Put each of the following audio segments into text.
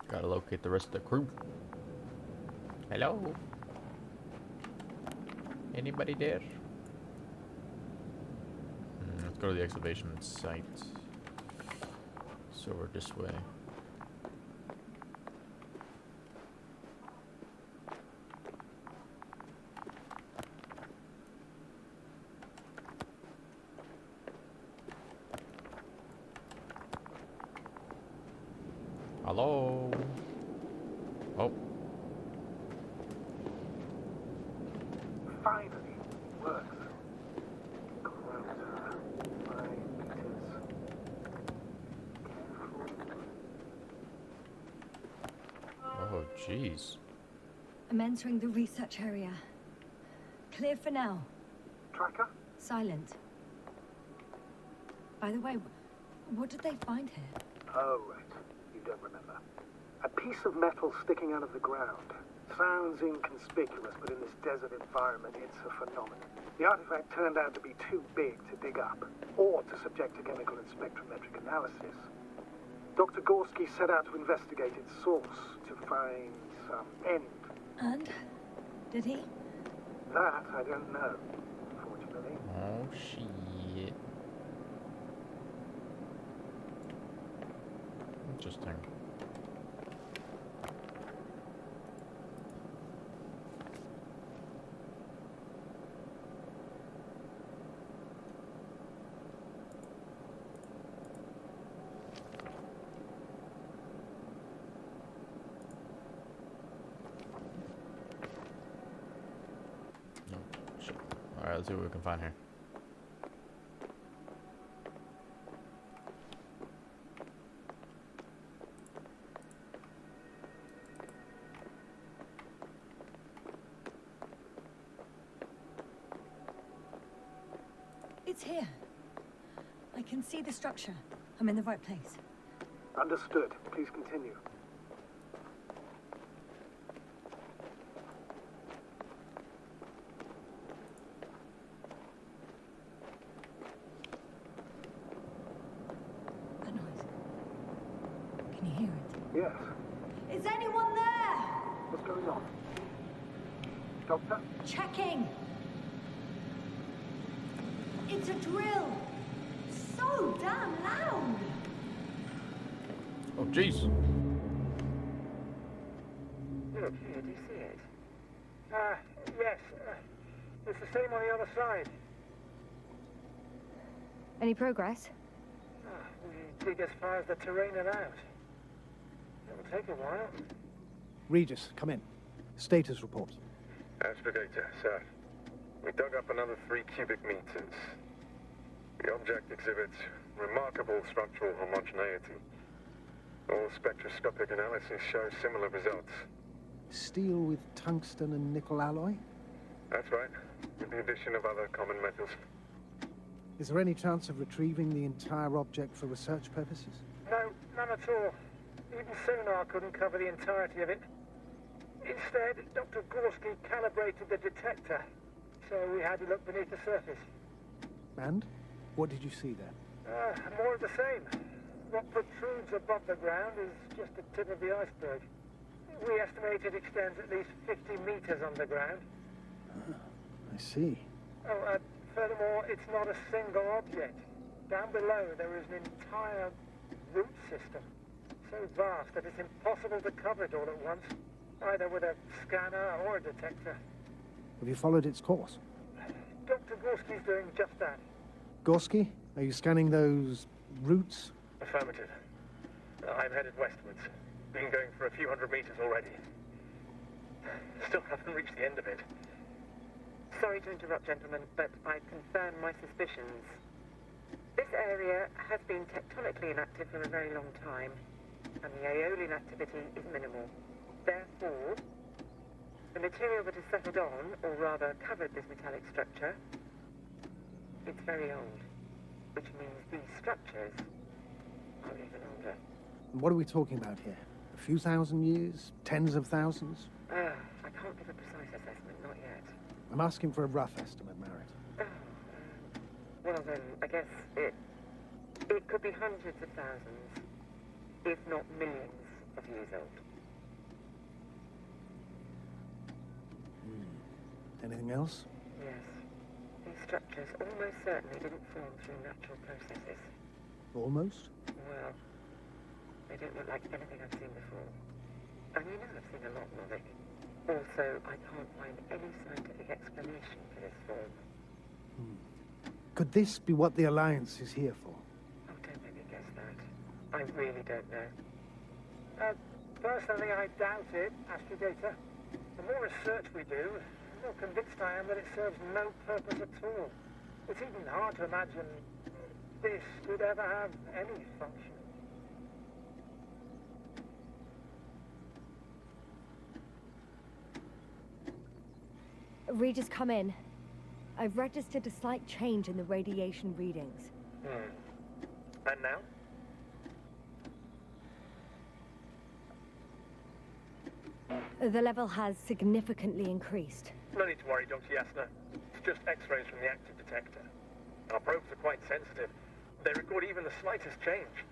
Gotta locate the rest of the crew. Hello? Anybody there? Let's go to the excavation site. So we're this way. Hello? Oh. Finally, works. Quota 5 meters. Oh, jeez. I'm entering the research area. Clear for now. Tracker? Silent. By the way, what did they find here? Oh, right. You don't remember. A piece of metal sticking out of the ground. Sounds inconspicuous, but in this desert environment, it's a phenomenon. The artifact turned out to be too big to dig up, or to subject to chemical and spectrometric analysis. Dr. Gorski set out to investigate its source, to find some end. And? Did he? That I don't know, unfortunately. Oh, shit. Interesting. No, shit. Alright, let's see what we can find here. It's here. I can see the structure. I'm in the right place. Understood. Please continue. That noise. Can you hear it? Yes. Is anyone there? What's going on? Doctor? Checking. It's a drill. So damn loud. Oh, jeez. Look, here, do you see it? Yes. It's the same on the other side. Any progress? We dig as far as the terrain allows. It'll take a while. Regis, come in. Status report. Aspirator, sir. We dug up another 3 cubic meters. The object exhibits remarkable structural homogeneity. All spectroscopic analysis shows similar results. Steel with tungsten and nickel alloy? That's right, with the addition of other common metals. Is there any chance of retrieving the entire object for research purposes? No, none at all. Even sonar couldn't cover the entirety of it. Instead, Dr. Gorski calibrated the detector, so we had to look beneath the surface. And? What did you see there? More of the same. What protrudes above the ground is just the tip of the iceberg. We estimate it extends at least 50 meters underground. I see. Oh, furthermore, it's not a single object. Down below, there is an entire root system, so vast that it's impossible to cover it all at once, either with a scanner or a detector. Have you followed its course? Dr. Gorski's doing just that. Gorski, are you scanning those roots? Affirmative. I'm headed westwards. Been going for a few hundred meters already. Still haven't reached the end of it. Sorry to interrupt, gentlemen, but I confirm my suspicions. This area has been tectonically inactive for a very long time, and the aeolian activity is minimal. Therefore, the material that has settled on, or rather covered this metallic structure, it's very old, which means these structures are even older. What are we talking about here? A few thousand years? Tens of thousands? I can't give a precise assessment, not yet. I'm asking for a rough estimate, Merritt. Well then, I guess it could be hundreds of thousands. if not millions of years old. Anything else? Yes. These structures almost certainly didn't form through natural processes. Almost? Well, they don't look like anything I've seen before. And you know I've seen a lot of it. Also, I can't find any scientific explanation for this form. Could this be what the Alliance is here for? Oh, don't make me guess that. I really don't know. Personally, I doubt it, Astrogator. The more research we do, the more convinced I am that it serves no purpose at all. It's even hard to imagine this could ever have any function. Regis, come in. I've registered a slight change in the radiation readings. And now? The level has significantly increased. No need to worry, Dr. Yasna. It's just X-rays from the active detector. Our probes are quite sensitive. They record even the slightest change.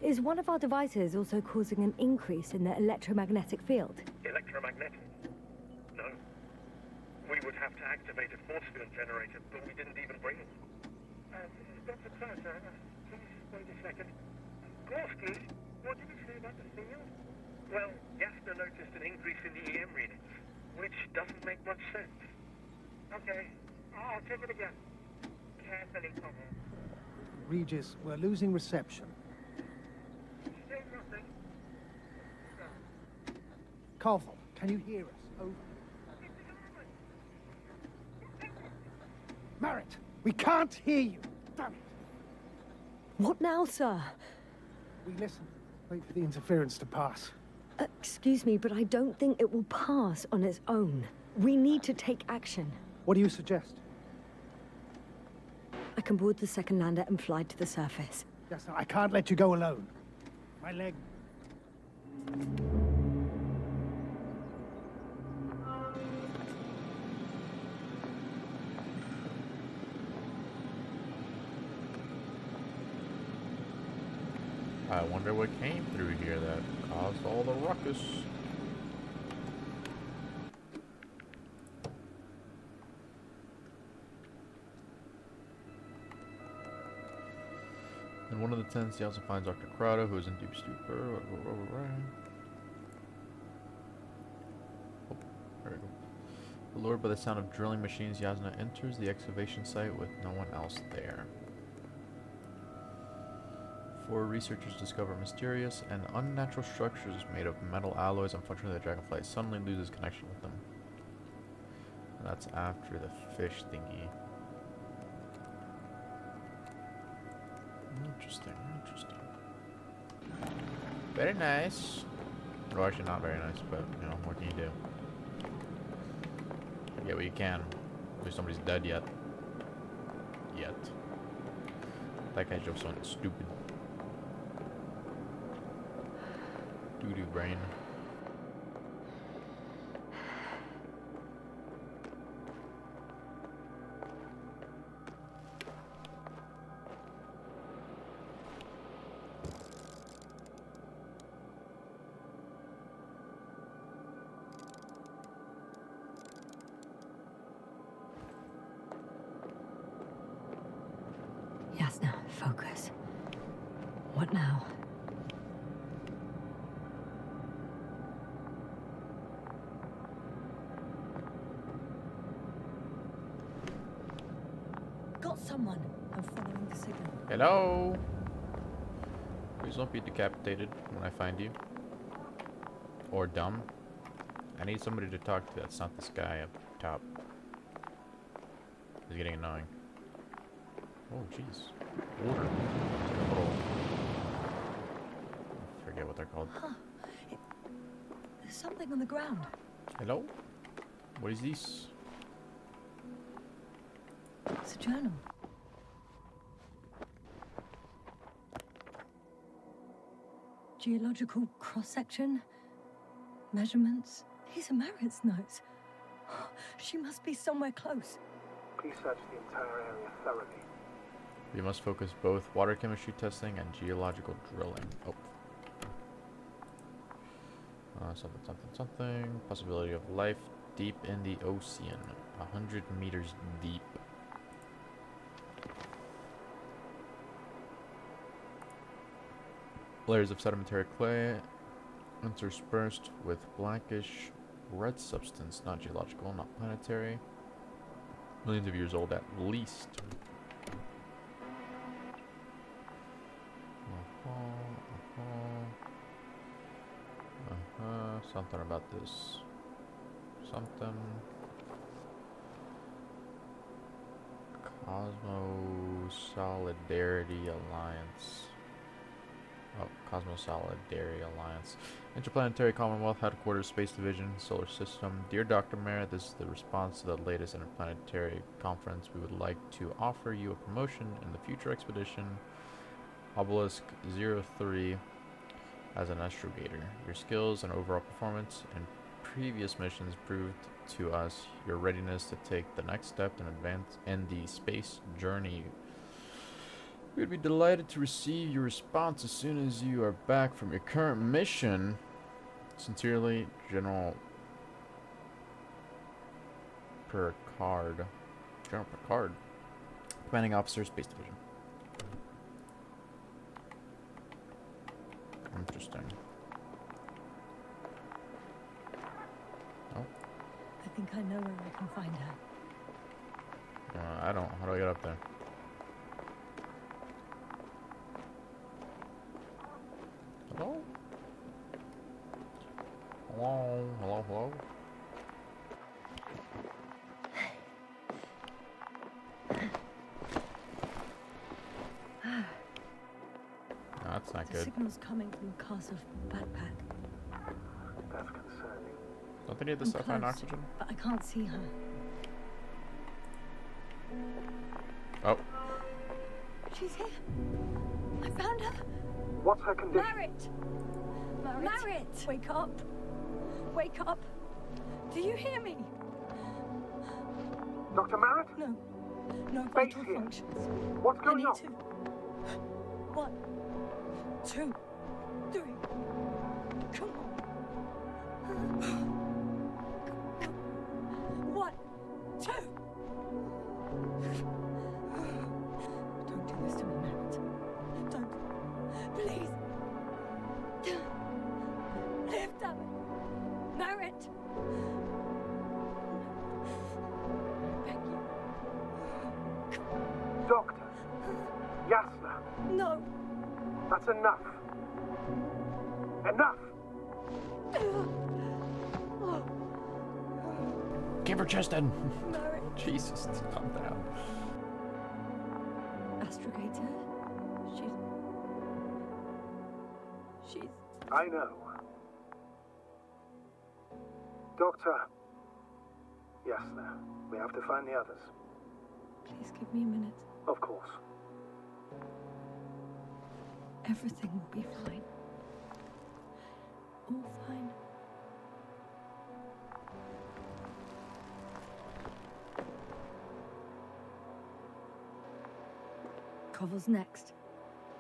Is one of our devices also causing an increase in the electromagnetic field? Electromagnetic? No. We would have to activate a force field generator, but we didn't even bring it. Dr. Carter, please wait a second. Gorski, what did you say about the field? Well, Yasna noticed an increase in the EM readings, which doesn't make much sense. Okay, I'll check it again. Carefully, Koval. Regis, we're losing reception. Still nothing. Koval, can you hear us? Over. Merritt, we can't hear you. Damn it. What now, sir? We listen. Wait for the interference to pass. Excuse me, but I don't think it will pass on its own. We need to take action. What do you suggest? I can board the second lander and fly to the surface. Yes, no, I can't let you go alone. My leg. I wonder what came through here that caused all the ruckus. In one of the tents, he also finds Dr. Crowder, who is in deep stupor. Oh, there we go. Allured by the sound of drilling machines, Yasna enters the excavation site with no one else there. Four researchers discover mysterious and unnatural structures made of metal alloys. Unfortunately, the Dragonfly suddenly loses connection with them. And that's after the fish thingy. Interesting, interesting. Very nice. Well, actually not very nice, but, you know, what can you do? You get what you can. At least nobody's dead yet. That guy drove something stupid. Doo-doo brain. Yasna, focus. What now? Got someone. I'm following the signal. Hello? Please don't be decapitated when I find you. Or dumb. I need somebody to talk to. That's not this guy up top. He's getting annoying. Oh, jeez. Water. Little... I forget what they're called. Huh. There's something on the ground. Hello? What is this? It's a journal. Geological cross-section. Measurements. These are Merritt's notes. She must be somewhere close. Please search the entire area thoroughly. We must focus both water chemistry testing and geological drilling. Oh. Something. Possibility of life deep in the ocean. 100 meters deep. Layers of sedimentary clay interspersed with blackish red substance, not geological, not planetary. Millions of years old at least. Something about this. Something. Cosmo Solidarity Alliance. Oh, Cosmo Solidarity Alliance. Interplanetary Commonwealth Headquarters, Space Division, Solar System. Dear Dr. Merritt, this is the response to the latest interplanetary conference. We would like to offer you a promotion in the future expedition Obelisk 03 as an astrogator. Your skills and overall performance in previous missions proved to us your readiness to take the next step in advance in the space journey. We would be delighted to receive your response as soon as you are back from your current mission. Sincerely, General Picard. General Picard, Commanding Officer, Space Division. Interesting. Oh. I think I know where I can find her. I don't. How do I get up there? Hello? Hello? Hello? Hello? No, that's not The good. signal's coming from Castle backpack. That's concerning. Don't they need the I'm stuff and close, oxygen? but I can't see her. Oh. She's here. I found her. What's her condition? Merritt! Merritt! Wake up. Wake up. Do you hear me? Dr. Merritt? No. No Base vital here. functions. What's I going need on? to. 1, 2, 3. Come on. 1, 2. Don't do this to me, Merritt. Don't. Please. Live, damn it. Merritt. I beg you. Doctor. Yasna. No. That's enough. Enough! Give her Cheston! Merritt. Jesus, calm down. Astrogator. She's. I know. Doctor. Yasna, we have to find the others. Please give me a minute. Of course. Everything will be fine. All fine. Koval's next.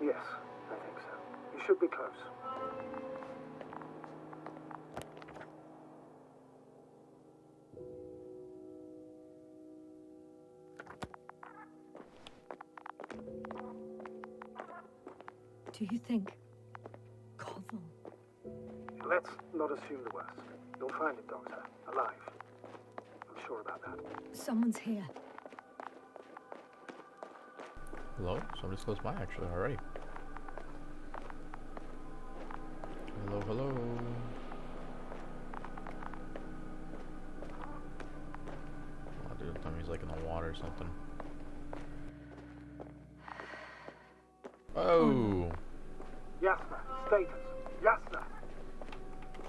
Yes, I think so. You should be close. Do you think Koval? Let's not assume the worst. You'll find it, Doctor. Alive. I'm sure about that. Someone's here. Hello? Somebody's close by, actually, already. Hello, hello. Oh, dude, tell me he's like in the water or something. Oh! Yasna, status. Yasna.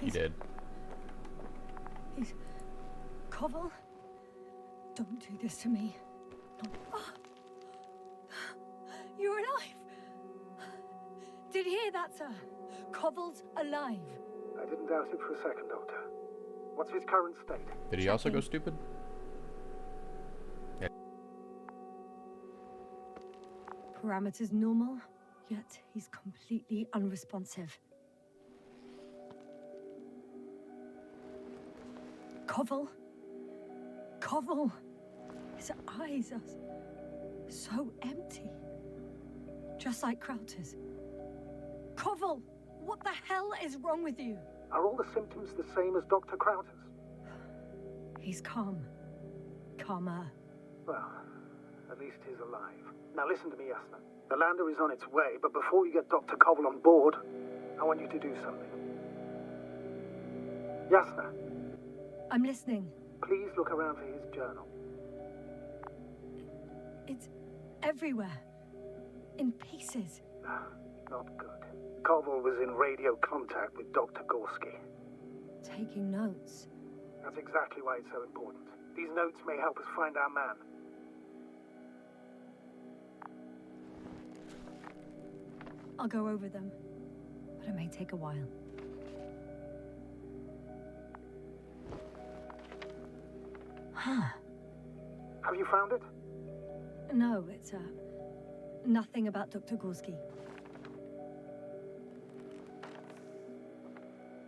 He did. He's... Koval? Don't do this to me. Not... Ah! You're alive! Did you hear that, sir? Koval's alive. I didn't doubt it for a second, Doctor. What's his current state? Did he also go stupid? Yeah. Parameters normal, yet he's completely unresponsive. Koval? Koval! His eyes are so empty. Just like Krauter's. Koval! What the hell is wrong with you? Are all the symptoms the same as Dr. Krauter's? He's calm. Calmer. Well, at least he's alive. Now listen to me, Yasna. The lander is on its way, but before you get Dr. Koval on board, I want you to do something. Yasna, I'm listening. please look around for his journal. It's everywhere. In pieces. Not good. Koval was in radio contact with Dr. Gorski. Taking notes. That's exactly why it's so important. These notes may help us find our man. I'll go over them. But it may take a while. Huh. Have you found it? No, it's, nothing about Dr. Gorski.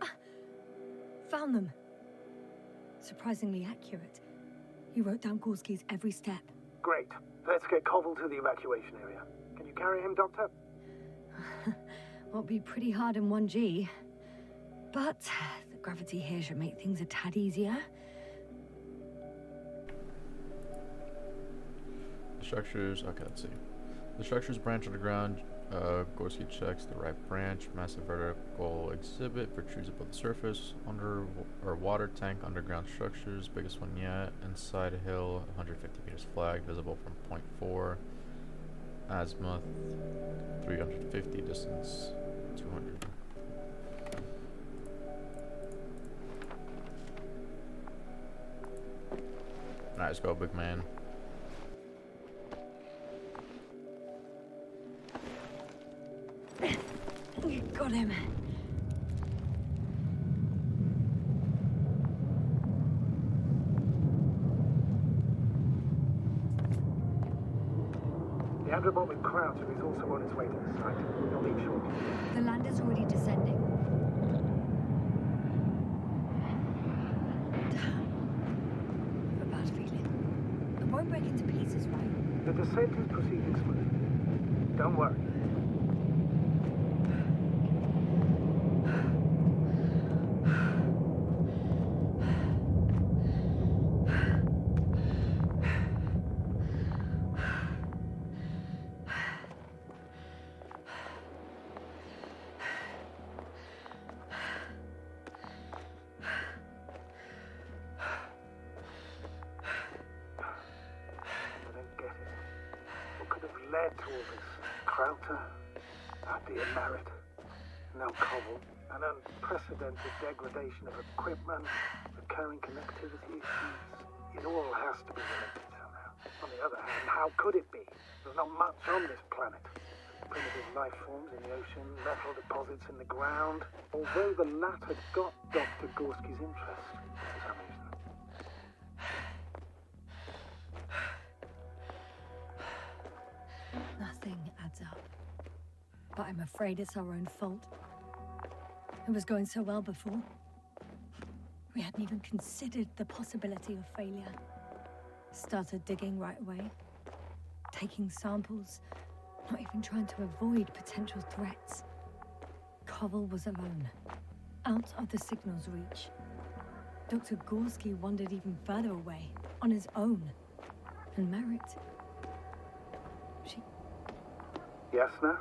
Ah, found them. Surprisingly accurate. He wrote down Gorski's every step. Great. Let's get Koval to the evacuation area. Can you carry him, Doctor? Will be pretty hard in 1G. But the gravity here should make things a tad easier. The structures, okay, let's see. The structures branch underground. Gorski checks the right branch. Massive vertical exhibit protrudes above the surface. Water tank underground structures. Biggest one yet. Inside a hill, 150 meters flag, visible from point 4. Azimuth, 350. Distance, 200. Alright, let's go, big man. Got him. The Androbot with Krauter is also on its way to the site. You'll need shortly. The lander's already descending. A bad feeling. It won't break into pieces, right? The descent is proceeding smoothly. Don't worry. Led to all this. Krauter, Abby and Merritt, now Koval, an unprecedented degradation of equipment, recurring connectivity issues. It all has to be related somehow. On the other hand, how could it be? There's not much on this planet. Primitive life forms in the ocean, metal deposits in the ground. Although the latter got Dr. Gorski's interest, for some reason. Nothing adds up. But I'm afraid it's our own fault. It was going so well before. We hadn't even considered the possibility of failure. Started digging right away. Taking samples. Not even trying to avoid potential threats. Koval was alone. Out of the signal's reach. Dr. Gorski wandered even further away. On his own. And Merritt... Yasna?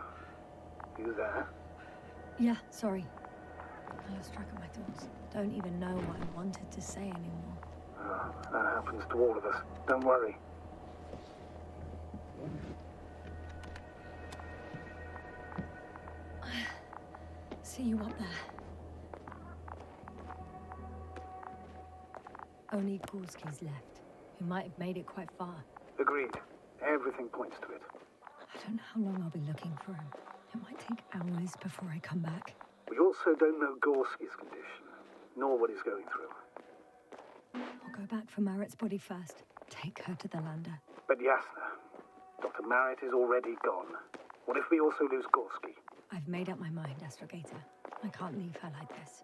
You there? Yeah, sorry. I lost track of my thoughts. Don't even know what I wanted to say anymore. Oh, that happens to all of us. Don't worry. See you up there. Only Gorski's left. He might have made it quite far. Agreed. Everything points to it. I don't know how long I'll be looking for him. It might take hours before I come back. We also don't know Gorski's condition, nor what he's going through. I'll go back for Merritt's body first. Take her to the lander. But Yasna, Dr. Merritt is already gone. What if we also lose Gorski? I've made up my mind, Astrogator. I can't leave her like this.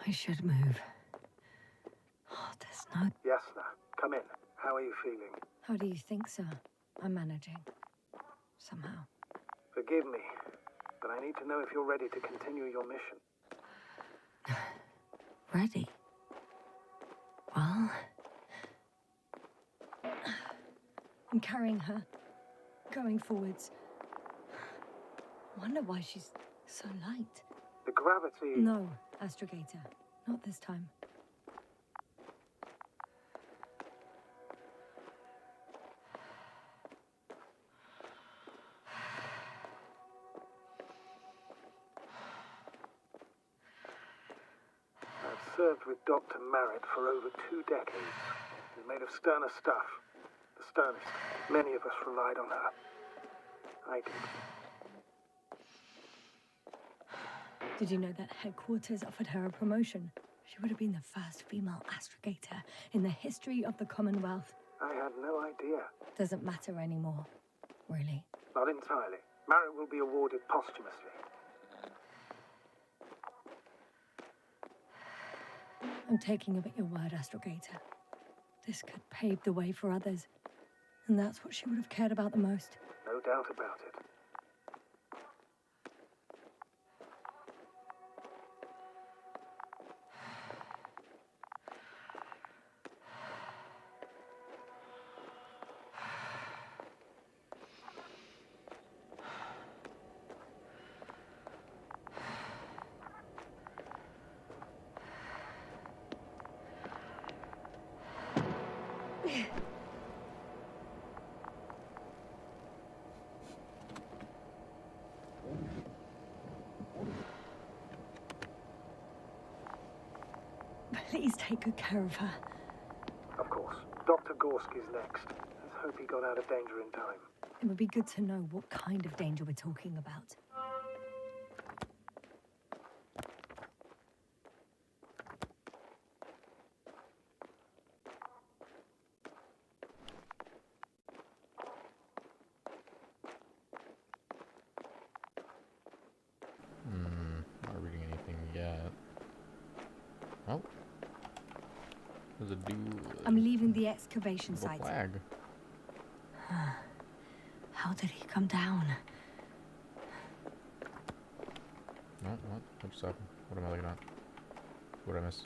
I should move. Oh, there's no... Yasna, come in. How are you feeling? How do you think, sir? I'm managing. Somehow. Forgive me, but I need to know if you're ready to continue your mission. Ready? Well... I'm carrying her. Going forwards. Wonder why she's so light. The gravity... No, astrogator. Not this time. I've served with Dr. Merritt for over 2 decades. He's made of sterner stuff. The sternest. Many of us relied on her. I did. Did you know that headquarters offered her a promotion? She would have been the first female astrogator in the history of the Commonwealth. I had no idea. Doesn't matter anymore, really. Not entirely. Merritt will be awarded posthumously. I'm taking you at your word, astrogator. This could pave the way for others. And that's what she would have cared about the most. No doubt about it. Please take good care of her. Of course. Dr. Gorski's next. Let's hope he got out of danger in time. It would be good to know what kind of danger we're talking about. Not reading anything yet. Oh. There's a dude. I'm leaving the excavation Little site. flag. How did he come down? No, what just happened? What am I looking at? What did I miss?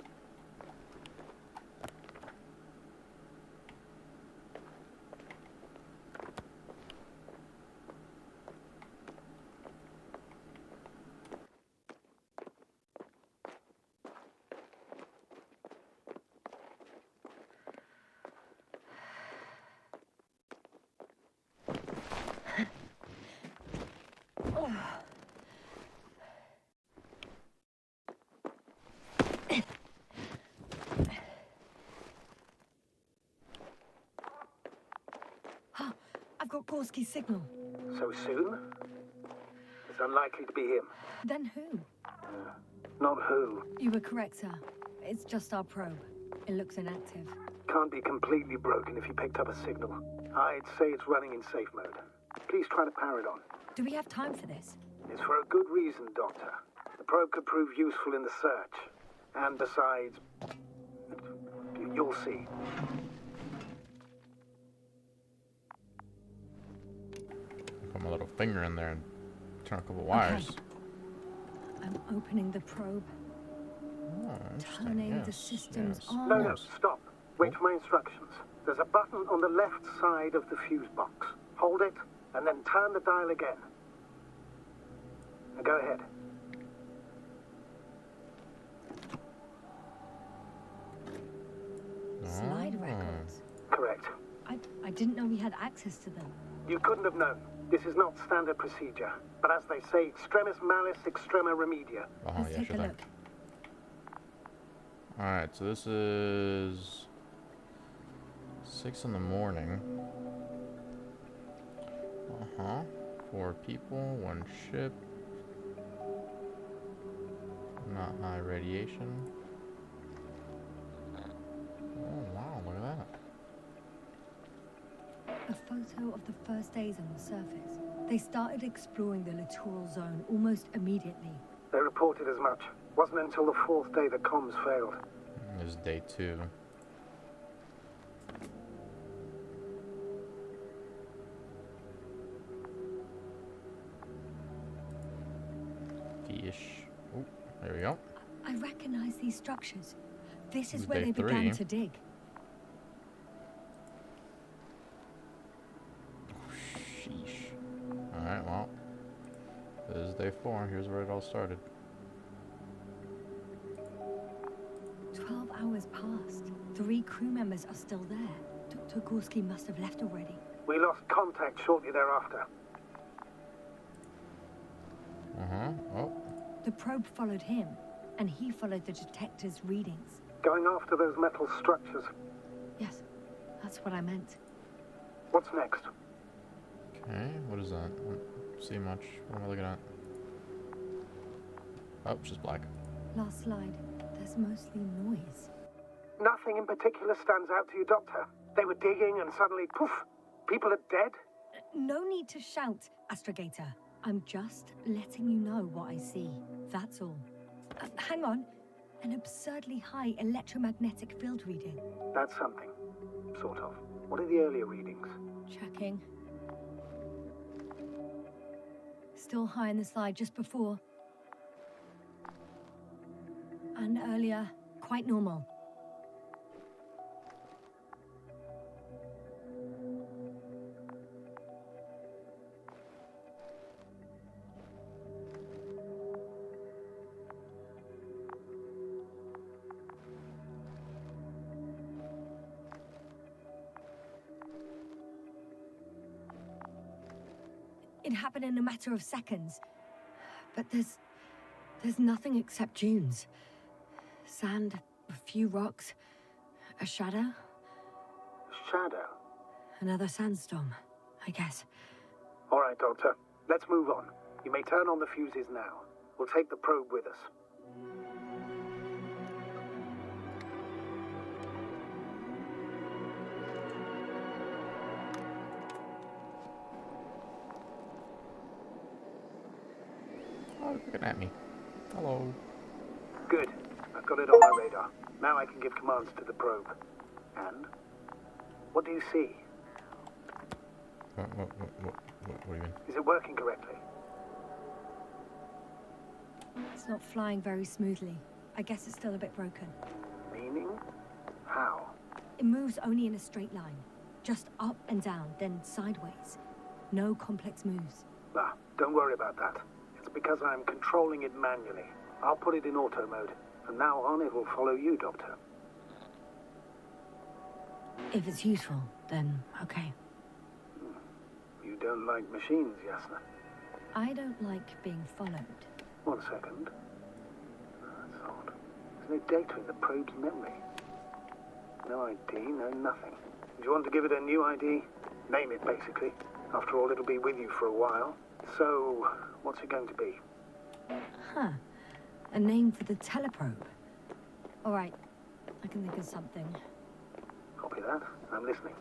I've got Gorski's signal. So soon? It's unlikely to be him. Then who? Not who. You were correct, sir. It's just our probe. It looks inactive. Can't be completely broken if you picked up a signal. I'd say it's running in safe mode. Please try to power it on. Do we have time for this? It's for a good reason, Doctor. The probe could prove useful in the search. And besides... you'll see. Put my little finger in there and turn a couple wires. Okay. I'm opening the probe. Oh, interesting. Turning the Yes, systems yes. on. No, stop. Wait for my instructions. There's a button on the left side of the fuse box. Hold it, and then turn the dial again. Now go ahead. Slide Oh. records. Correct. I didn't know we had access to them. You couldn't have known. This is not standard procedure. But as they say, extremis malis, extrema remedia. Oh, Let's yeah, take sure a thing. look. Alright, so this is 6 in the morning. 4 people, 1 ship. Not high radiation. Oh wow, look at that. A photo of the first days on the surface. They started exploring the littoral zone almost immediately. They reported as much. Wasn't until the 4th day the comms failed. It was day 2. Fish. Oh, there we go. I recognize these structures. This is It's where day they began 3. to dig. Sheesh. Alright, well. This is day 4. Here's where it all started. 12 hours passed. 3 crew members are still there. Dr. Gorski must have left already. We lost contact shortly thereafter. Oh. The probe followed him, and he followed the detector's readings. Going after those metal structures. Yes, that's what I meant. What's next? Okay, what is that? I don't see much. What am I looking at? Oh, it's just black. Last slide. There's mostly noise. Nothing in particular stands out to you, Doctor. They were digging and suddenly, poof, people are dead? No need to shout, Astrogator. I'm just letting you know what I see. That's all. Hang on. An absurdly high electromagnetic field reading. That's something. Sort of. What are the earlier readings? Checking. Still high in the slide just before. And earlier, quite normal. It happened in a matter of seconds. But there's nothing except dunes. Sand, a few rocks, a shadow. Shadow? Another sandstorm, I guess. All right, Doctor. Let's move on. You may turn on the fuses now. We'll take the probe with us. Oh, looking at me. Hello. Good. I've got it on my radar. Now I can give commands to the probe. And? What do you see? What do you mean? Is it working correctly? It's not flying very smoothly. I guess it's still a bit broken. Meaning? How? It moves only in a straight line. Just up and down, then sideways. No complex moves. Ah, don't worry about that. It's because I'm controlling it manually. I'll put it in auto mode. From now on, it will follow you, Doctor. If it's useful, then okay. You don't like machines, Yasna? I don't like being followed. 1 second. That's odd. There's no data in the probe's memory. No ID, no nothing. Do you want to give it a new ID? Name it, basically. After all, it'll be with you for a while. So, what's it going to be? Huh. A name for the teleprobe. All right. I can think of something. Copy that. I'm listening.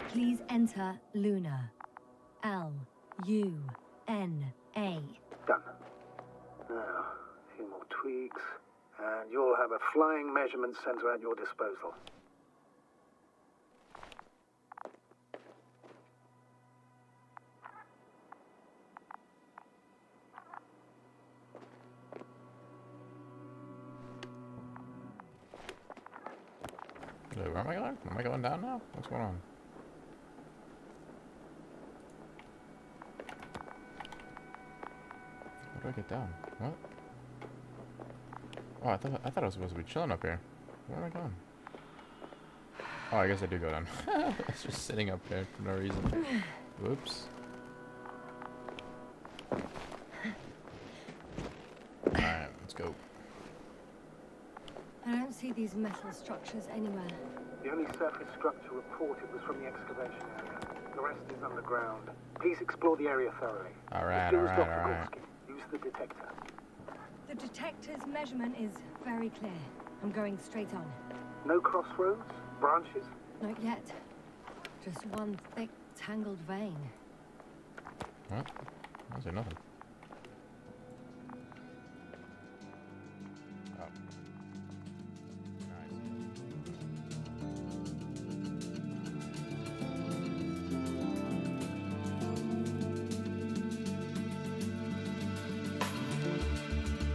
Please enter Luna. L-U-N-A. Done. Now, a few more tweaks, and you'll have a flying measurement center at your disposal. Where am I going? Am I going down now? What's going on? How do I get down? What? Oh, I thought I was supposed to be chilling up here. Where am I going? Oh, I guess I do go down. It's just sitting up there for no reason. Whoops. Alright, let's go. I don't see these metal structures anywhere. The only surface structure reported was from the excavation area. The rest is underground. Please explore the area thoroughly. Alright, As soon as alright, Dr. alright. Gorski, use the detector. The detector's measurement is very clear. I'm going straight on. No crossroads? Branches? Not yet. Just one thick, tangled vein. What? I don't say nothing.